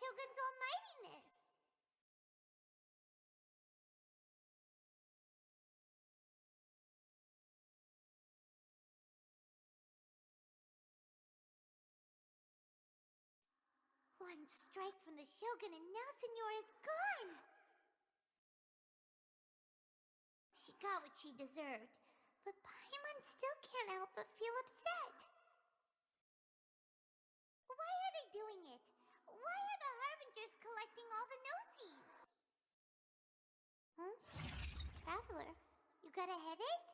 Shogun's almightiness. One strike from the Shogun and now Signor is gone! She got what she deserved, but Paimon still can't help but feel upset. Why are they doing it? Why are the Harbingers collecting all the no-seeds? Hmm? Traveler, you got a headache?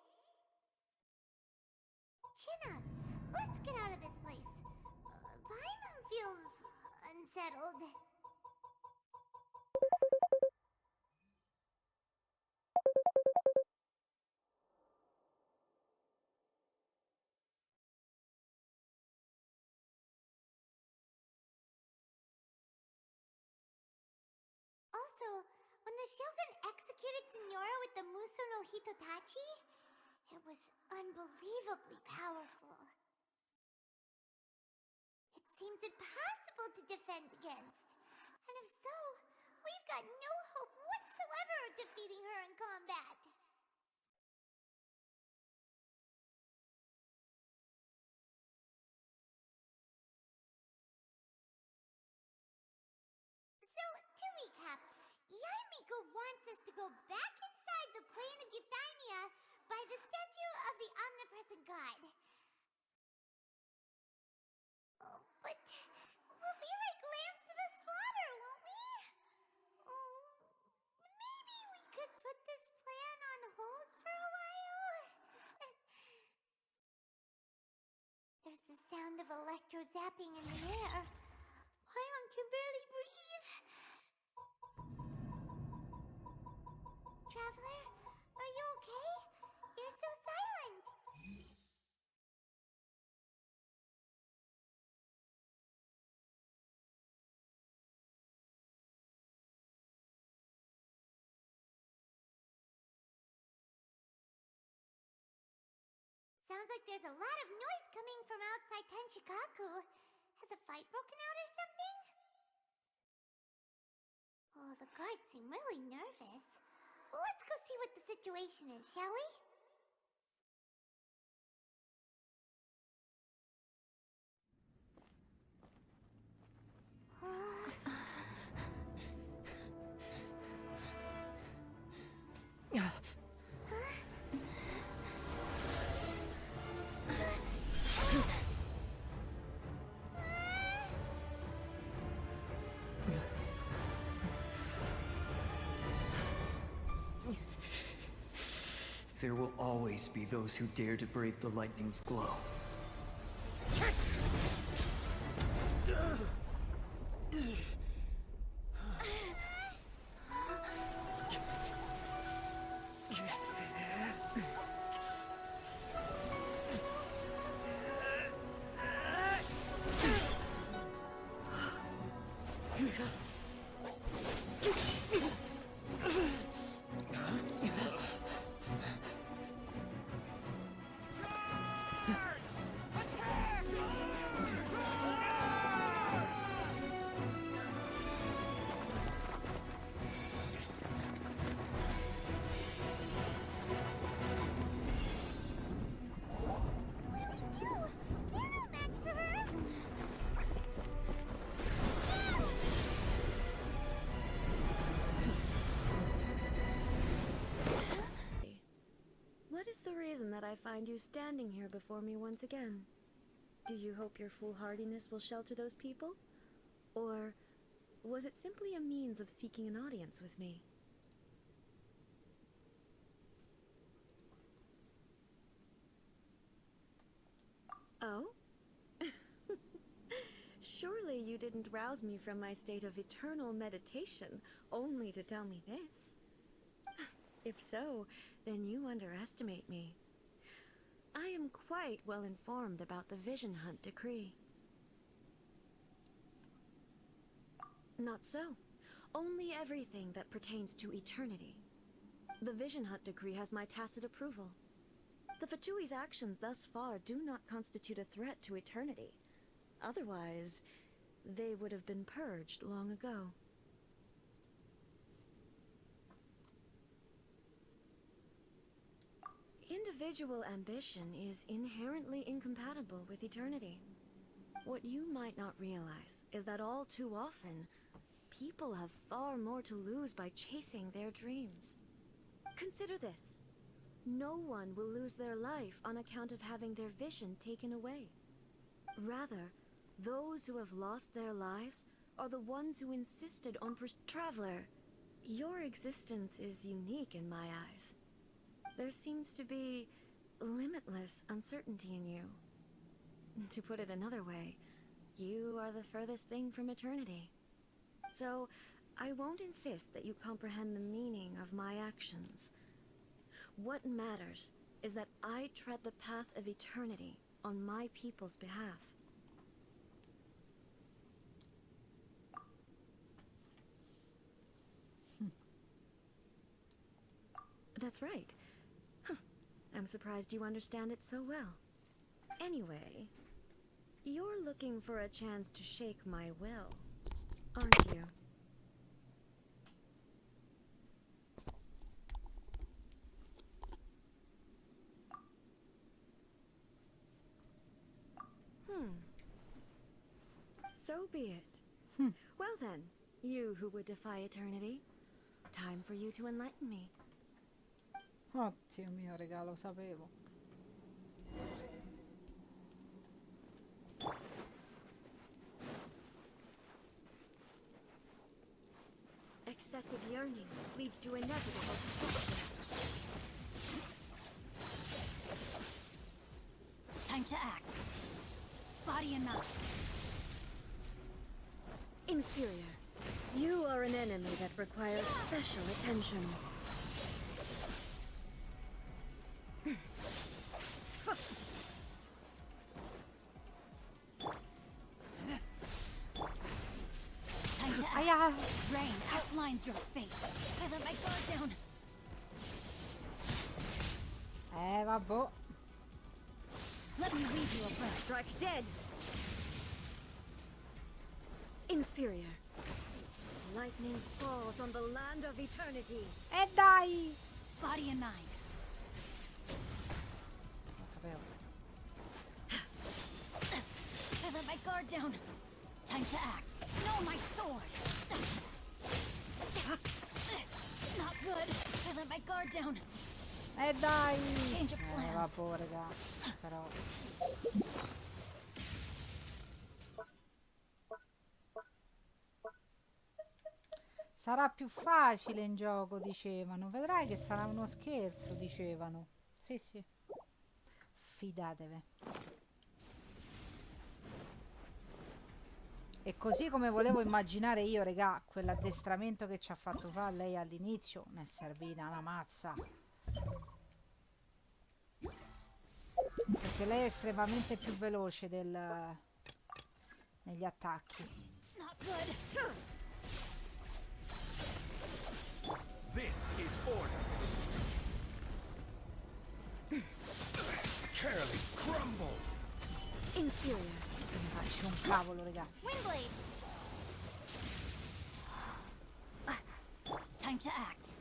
Chin up. Let's get out of this place. Paimon feels unsettled. Also, when the Shogun executed Signora with the Muso no Hitotachi, it was unbelievably powerful. It seems impossible to defend against. And if so, we've got no hope whatsoever of defeating her in combat. So, to recap, Yaimiko wants us to go back inside the plane of Euthymia by the statue of the omnipresent god. Oh, but we'll be like lambs to the slaughter, won't we? Oh, maybe we could put this plan on hold for a while? There's the sound of electro-zapping in the air. Paimon can barely breathe. Traveler, are you okay? You're so silent. Sounds like there's a lot of noise coming from outside Tenshikaku. Has a fight broken out or something? Oh, the guards seem really nervous. Well, let's go see what the situation is, shall we? There will always be those who dare to brave the lightning's glow. What is the reason that I find you standing here before me once again? Do you hope your foolhardiness will shelter those people? Or was it simply a means of seeking an audience with me? Oh? Surely you didn't rouse me from my state of eternal meditation only to tell me this. If so, then you underestimate me. I am quite well informed about the Vision Hunt decree. Not so. Only everything that pertains to eternity. The Vision Hunt decree has my tacit approval. The Fatui's actions thus far do not constitute a threat to eternity. Otherwise, they would have been purged long ago. Individual ambition is inherently incompatible with eternity. What you might not realize is that all too often, people have far more to lose by chasing their dreams. Consider this. No one will lose their life on account of having their vision taken away. Rather, those who have lost their lives are the ones who insisted on Traveler, your existence is unique in my eyes. There seems to be limitless uncertainty in you. To put it another way, you are the furthest thing from eternity. So, I won't insist that you comprehend the meaning of my actions. What matters is that I tread the path of eternity on my people's behalf. That's right. Huh. I'm surprised you understand it so well. Anyway, you're looking for a chance to shake my will, aren't you? So be it. Well then, you who would defy eternity, time for you to enlighten me. Oddio mio, raga, lo sapevo. Excessive yearning leads to inevitable destruction. Time to act. Body and mind. Inferior. You are an enemy that requires special attention. Time to act. Rain outlines your fate. I let my guard down. Vabbè. Let me leave you a breath. Strike dead. Inferior. Lightning falls on the land of eternity. Dai! Body and mind. Lo sapevo. I let my guard down. Time to act. No, my sword. Not good. I let my guard down. Dai! Change of plans. Vabbè, raga. Però... Sarà più facile in gioco, dicevano. Vedrai che sarà uno scherzo, dicevano. Sì, sì. Fidatevi. E così come volevo immaginare io, regà, quell'addestramento che ci ha fatto fare lei all'inizio, ne è servita una mazza. Perché lei è estremamente più veloce negli attacchi. Not good. This is order. Carely, crumble. Inferior. Ne faccio un cavolo, regà. Windblade. Time to act.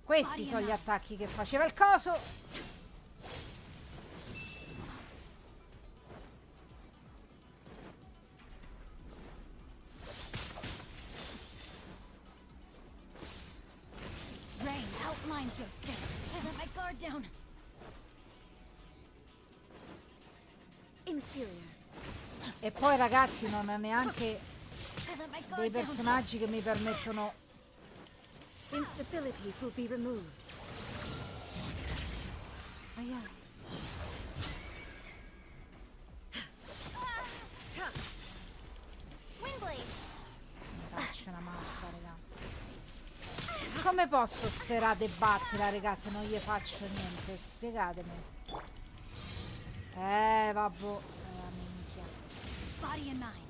Questi sono gli attacchi che faceva il coso. Rain outlines your fate. I let my guard down. Inferior. E poi, ragazzi, non è neanche I let my dei guard down. personaggi che mi permettono... Instabilities will be removed. Aia. Windblade. Mi faccio una mazza, raga. Come posso sperare di batterla, raga, se non gli faccio niente? Spiegatemi. Vabbè. Minchia. Body and mind.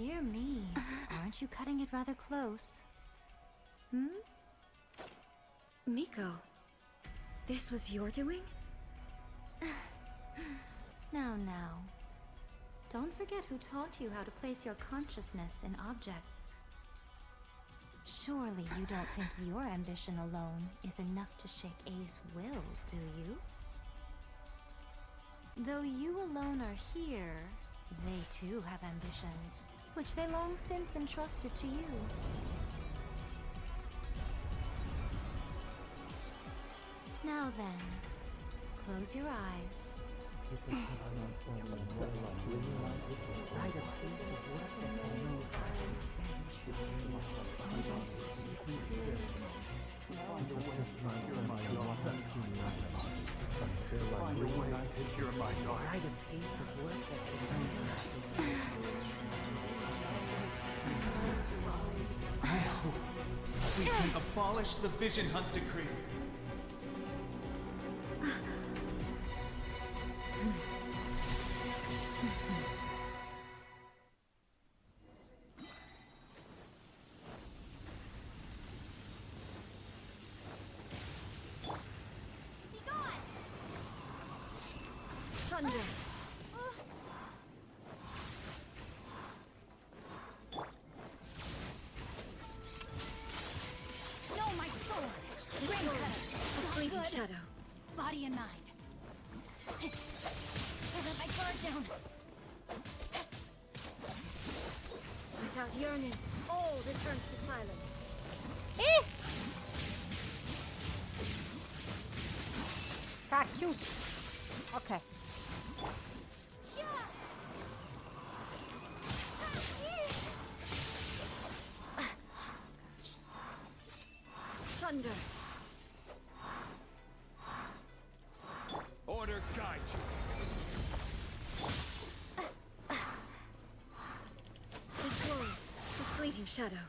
Dear me, aren't you cutting it rather close? Miko, this was your doing? Now. Don't forget who taught you how to place your consciousness in objects. Surely you don't think your ambition alone is enough to shake A's will, do you? Though you alone are here, they too have ambitions, which they long since entrusted to you. Now then, close your eyes. We can abolish the Vision Hunt Decree. Be gone! Thunder! No, my sword! This Rain sword, cutter! a Not fleeting good. shadow. Body and mind. I let my guard down. Without yearning, all returns to silence. Cacchius. Ok. Thunder! Order guide you. This sword, a fleeting shadow.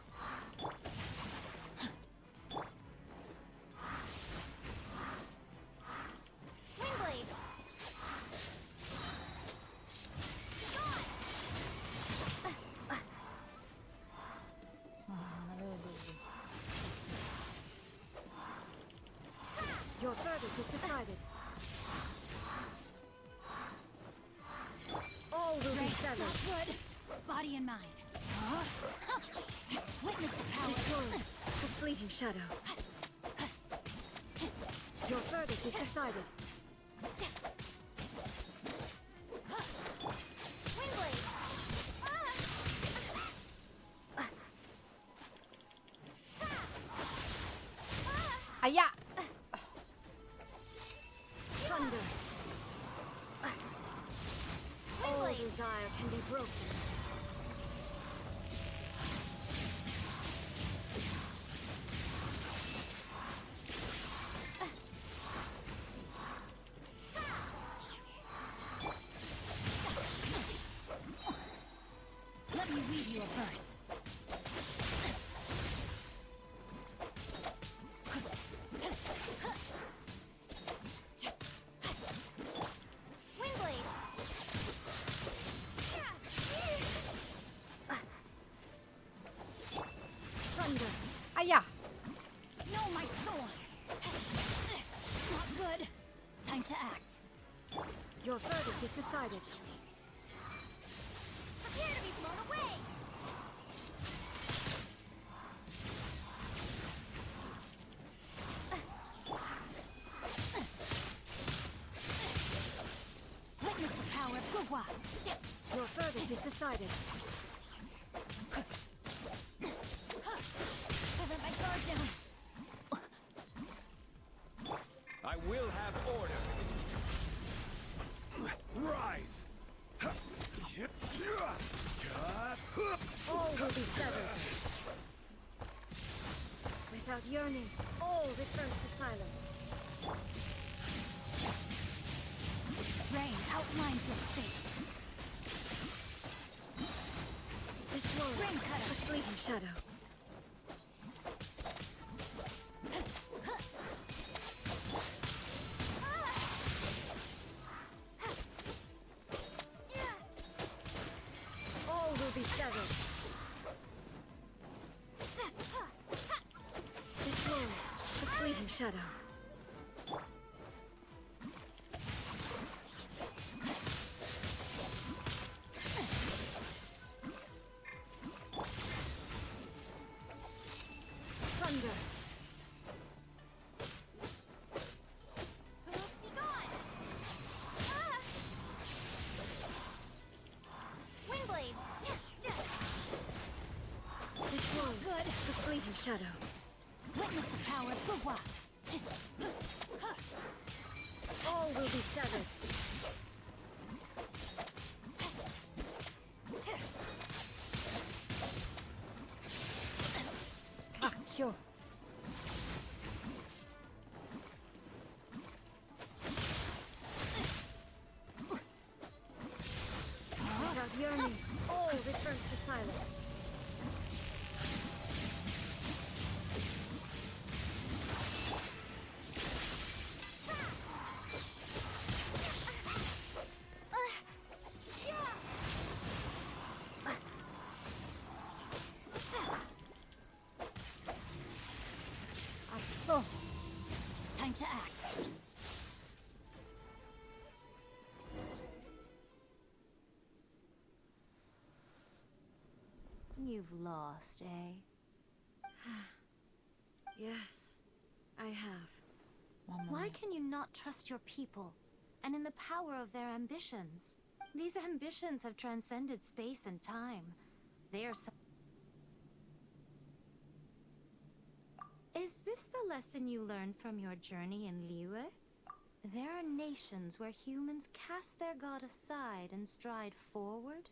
Windblade! Be gone! Non avevo dubbi. Your verdict is decided. All will be severed. Not good. Body and mind. Witness the power. This sword, a fleeting shadow. Your verdict is decided. Windblade! Aia! Thunder! All desire can be broken. Let me read you a verse. Windblade! Thunder! Aia! No, my sword. Not good. Time to act. Your verdict is decided. Prepare to be blown away! Witness the power of Gugwa. Your verdict is decided. I let my guard down. I will have order. Rise. All will be severed. Without yearning, all returns to silence. Rain outlines your fate. This sword, Rain cutter. a fleeting shadow. All will be severed. shadow. Thunder. Be gone! Ah! Windblade! This one. Good. The fleeting shadow. Witness the power of the wild. All will be severed. Cacchio. Without yearning, all returns to silence. Azzo. Time to act. You've lost, eh? Yes, I have. Mamma Why mia. can you not trust your people, and in the power of their ambitions? These ambitions have transcended space and time. They are Is this the lesson you learned from your journey in Liyue? There are nations where humans cast their god aside and stride forward?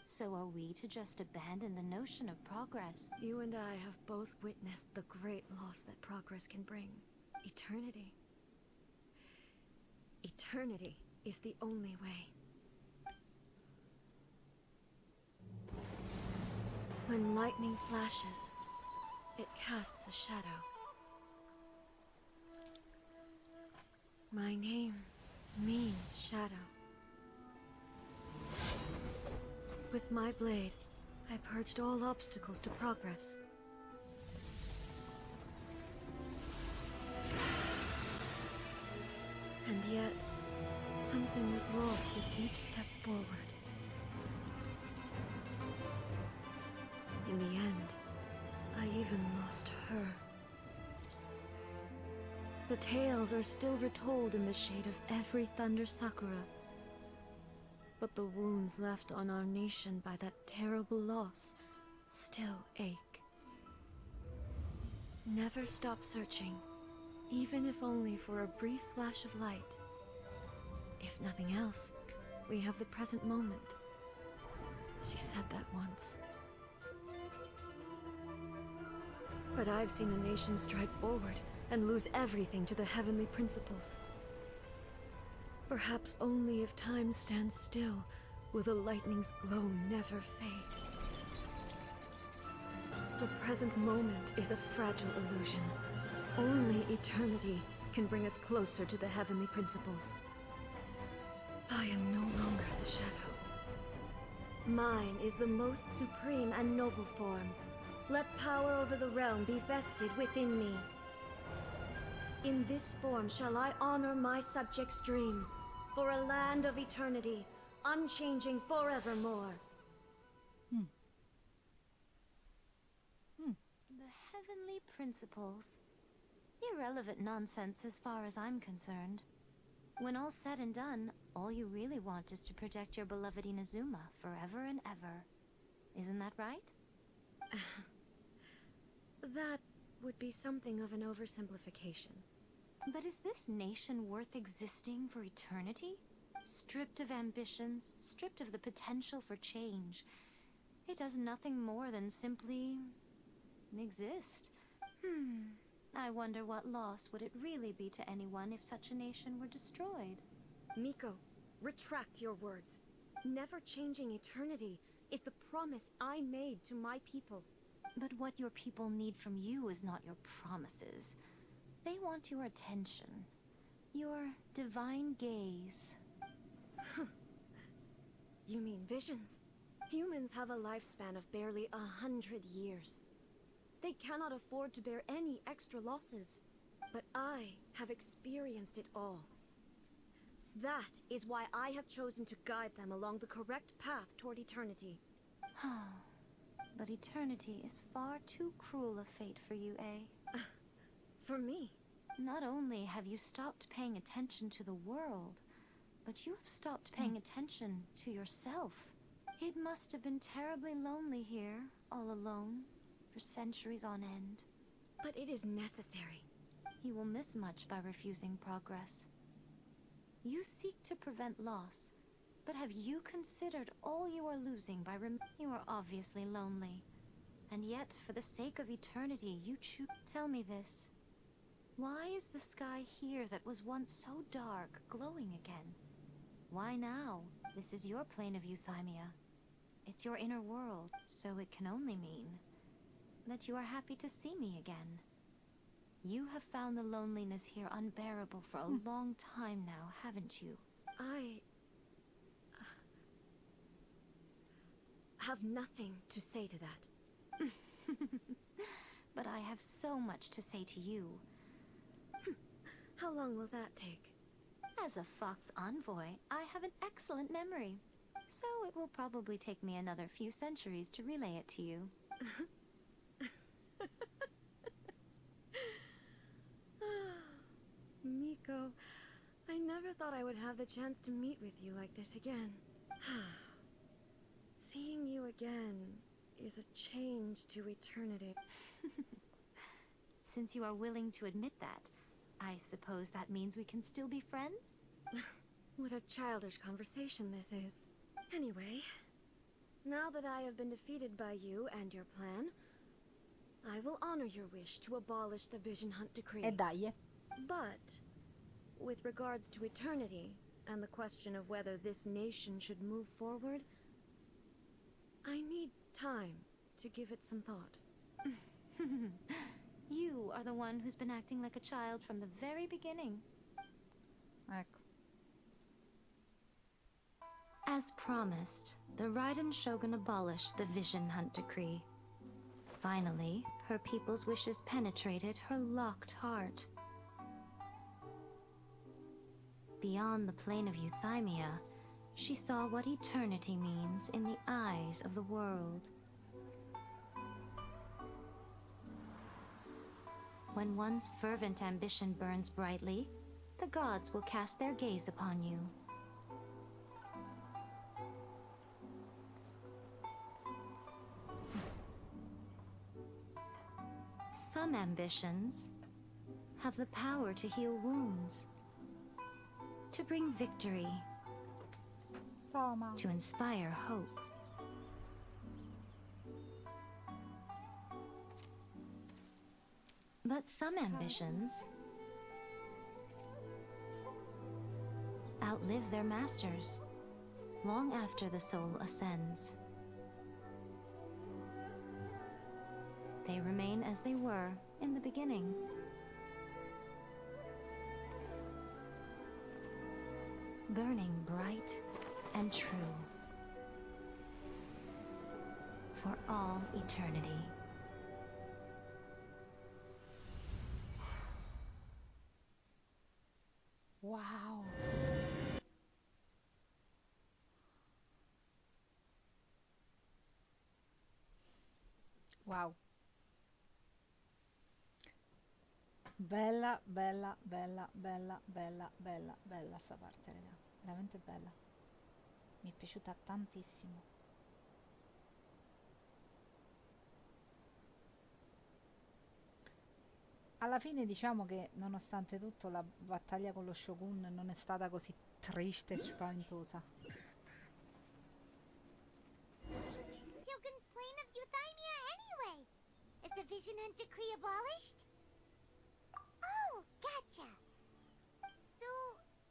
So are we to just abandon the notion of progress? You and I have both witnessed the great loss that progress can bring. Eternity. Eternity is the only way. When lightning flashes, it casts a shadow. My name means shadow. With my blade, I purged all obstacles to progress. And yet, something was lost with each step forward. In the end, I even lost her. The tales are still retold in the shade of every Thunder Sakura. But the wounds left on our nation by that terrible loss still ache. Never stop searching, even if only for a brief flash of light. If nothing else, we have the present moment. She said that once. But I've seen a nation stride forward and lose everything to the heavenly principles. Perhaps only if time stands still will the lightning's glow never fade. The present moment is a fragile illusion. Only eternity can bring us closer to the heavenly principles. I am no longer the shadow. Mine is the most supreme and noble form. Let power over the realm be vested within me. In this form shall I honor my subjects' dream, for a land of eternity, unchanging forevermore. The heavenly principles. Irrelevant nonsense as far as I'm concerned. When all's said and done, all you really want is to protect your beloved Inazuma forever and ever. Isn't that right? That would be something of an oversimplification. But is this nation worth existing for eternity? Stripped of ambitions, stripped of the potential for change. It does nothing more than simply exist. I wonder what loss would it really be to anyone if such a nation were destroyed. Miko, retract your words. Never changing eternity is the promise I made to my people. But what your people need from you is not your promises. They want your attention. Your divine gaze. You mean visions? Humans have a lifespan of barely 100 years. They cannot afford to bear any extra losses. But I have experienced it all. That is why I have chosen to guide them along the correct path toward eternity. But eternity is far too cruel a fate for you, eh? For me? Not only have you stopped paying attention to the world, but you have stopped paying attention to yourself. It must have been terribly lonely here, all alone, for centuries on end. But it is necessary. You will miss much by refusing progress. You seek to prevent loss, but have you considered all you are losing by You are obviously lonely, and yet, for the sake of eternity, you choose. Tell me this. Why is the sky here that was once so dark glowing again? Why now? This is your plane of euthymia. It's your inner world, so it can only mean that you are happy to see me again. You have found the loneliness here unbearable for a long time now, haven't you? I have nothing to say to that. But I have so much to say to you. How long will that take? As a fox envoy, I have an excellent memory. So it will probably take me another few centuries to relay it to you. Miko, I never thought I would have the chance to meet with you like this again. Seeing you again is a change to eternity. Since you are willing to admit that, I suppose that means we can still be friends? What a childish conversation this is. Anyway, now that I have been defeated by you and your plan, I will honor your wish to abolish the Vision Hunt Decree. E dai. But, with regards to eternity, and the question of whether this nation should move forward, I need time to give it some thought. You are the one who's been acting like a child from the very beginning. Ecco. As promised, the Raiden Shogun abolished the Vision Hunt Decree. Finally, her people's wishes penetrated her locked heart. Beyond the plane of euthymia, she saw what eternity means in the eyes of the world. When one's fervent ambition burns brightly, the gods will cast their gaze upon you. Some ambitions have the power to heal wounds, to bring victory, Toma. to inspire hope. But some ambitions outlive their masters long after the soul ascends. They remain as they were in the beginning. Burning bright and true for all eternity. Wow. Wow. Bella, bella, bella, bella, bella, bella, bella sta parte, raga. Veramente bella. Mi è piaciuta tantissimo. Alla fine diciamo che nonostante tutto la battaglia con lo Shogun non è stata così triste e spaventosa. Shogun's plane of euthymia anyway. Is the Vision Hunt Decree abolished? Oh, gotcha. So,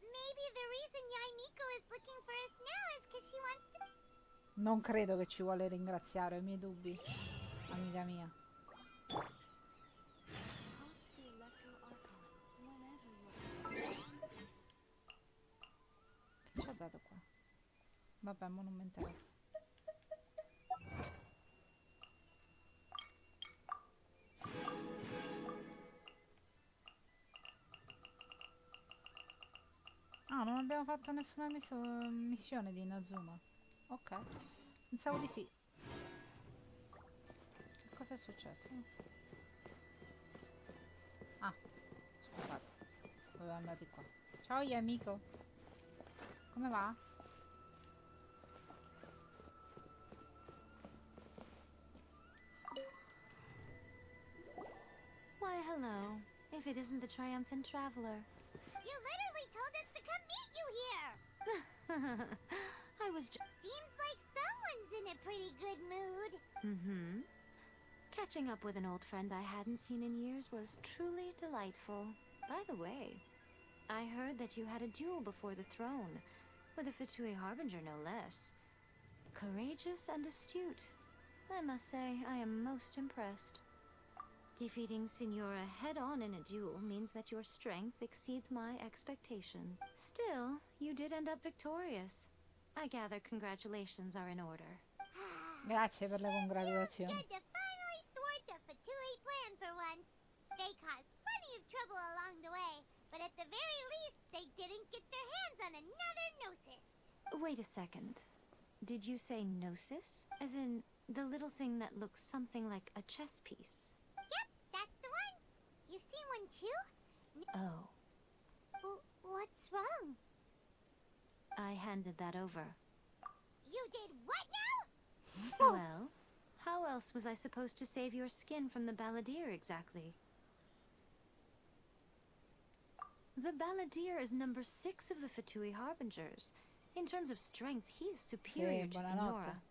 maybe the reason Yai Miko is looking for us now is because she wants to... Non credo che ci vuole ringraziare, ho i miei dubbi, amica mia. Che ci ha dato qua? Vabbè, ma non mi interessa. Ah, non abbiamo fatto nessuna missione di Inazuma. Ok. Pensavo di sì. Che cosa è successo? Ah, scusate. Dovevo andare qua. Ciao, amico. Come va? Why, hello. If it isn't the triumphant traveler. You literally told us to come meet you here! I was just... Seems like someone's in a pretty good mood. Mm-hmm. Catching up with an old friend I hadn't seen in years was truly delightful. By the way, I heard that you had a duel before the throne, with a Fatui Harbinger no less. Courageous and astute. I must say, I am most impressed. Defeating Signora head-on in a duel means that your strength exceeds my expectations. Still, you did end up victorious. I gather congratulations are in order. Grazie per le congratulazioni. Good to finally thwart the Fatui plan for once. They caused plenty of trouble along the way, but at the very least, they didn't get their hands on another Gnosis. Wait a second. Did you say Gnosis? As in, the little thing that looks something like a chess piece? Yep, that's the one. You've seen one too? Oh. What's wrong? I handed that over. You did what now? Well, how else was I supposed to save your skin from the Balladeer exactly? The Balladeer is number 6 of the Fatui Harbingers. In terms of strength, he is superior to buonanotte. Signora.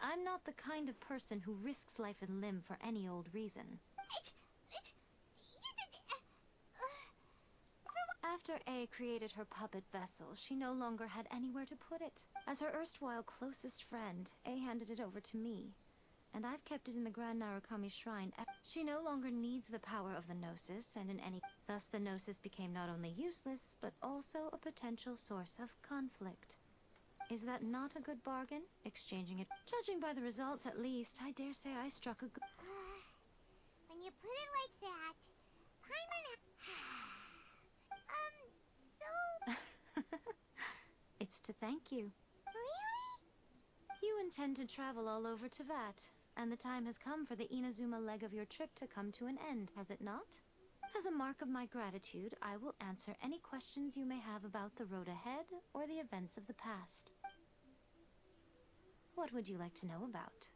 I'm not the kind of person who risks life and limb for any old reason. After A created her puppet vessel, she no longer had anywhere to put it. As her erstwhile closest friend, A handed it over to me. And I've kept it in the Grand Narukami Shrine. She no longer needs the power of the Gnosis, and in any... Thus the Gnosis became not only useless, but also a potential source of conflict. Is that not a good bargain? Exchanging it... Judging by the results, at least, I dare say I struck a good... When you put it like that, Paimon... It's to thank you. Really? You intend to travel all over Teyvat, and the time has come for the Inazuma leg of your trip to come to an end, has it not? As a mark of my gratitude, I will answer any questions you may have about the road ahead or the events of the past. What would you like to know about?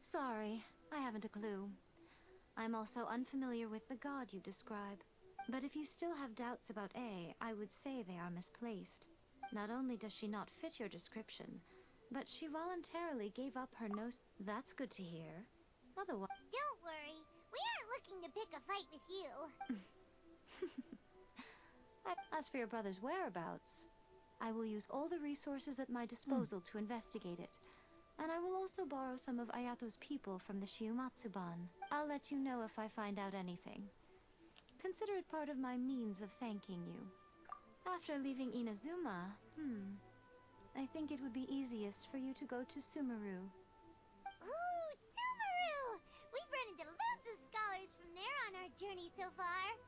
Sorry, I haven't a clue. I'm also unfamiliar with the god you describe. But if you still have doubts about A, I would say they are misplaced. Not only does she not fit your description, but she voluntarily gave up her nose. That's good to hear. Otherwise... Don't worry. We aren't looking to pick a fight with you. As for your brother's whereabouts, I will use all the resources at my disposal to investigate it. And I will also borrow some of Ayato's people from the Shiumatsuban. I'll let you know if I find out anything. Consider it part of my means of thanking you. After leaving Inazuma, I think it would be easiest for you to go to Sumeru. Ooh, Sumeru! We've run into loads of scholars from there on our journey so far.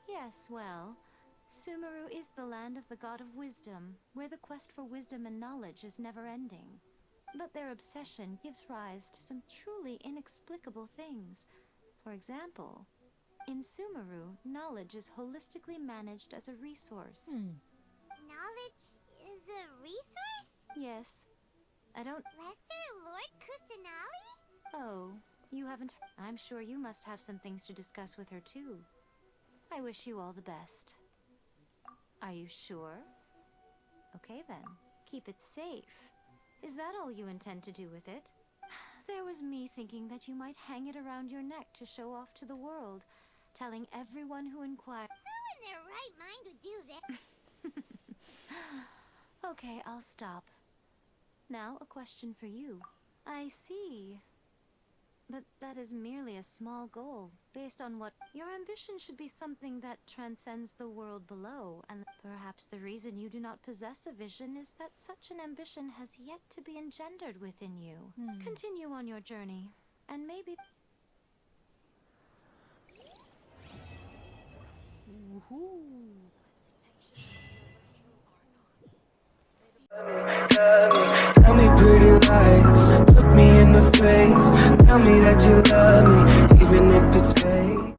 Yes, well, Sumeru is the land of the god of wisdom, where the quest for wisdom and knowledge is never-ending. But their obsession gives rise to some truly inexplicable things. For example, in Sumeru, knowledge is holistically managed as a resource. Knowledge is a resource? Yes. I don't... Lesser Lord Kusanagi? Oh, you haven't... I'm sure you must have some things to discuss with her too. I wish you all the best. Are you sure? Okay then. Keep it safe. Is that all you intend to do with it? There was me thinking that you might hang it around your neck to show off to the world, telling everyone who inquired. Who in their right mind would do that? Okay, I'll stop. Now, a question for you. I see. But that is merely a small goal, based on what... Your ambition should be something that transcends the world below, and perhaps the reason you do not possess a vision is that such an ambition has yet to be engendered within you. Continue on your journey, and maybe... Tell me pretty lies, look me in the face. Tell me that you love me, even if it's fake.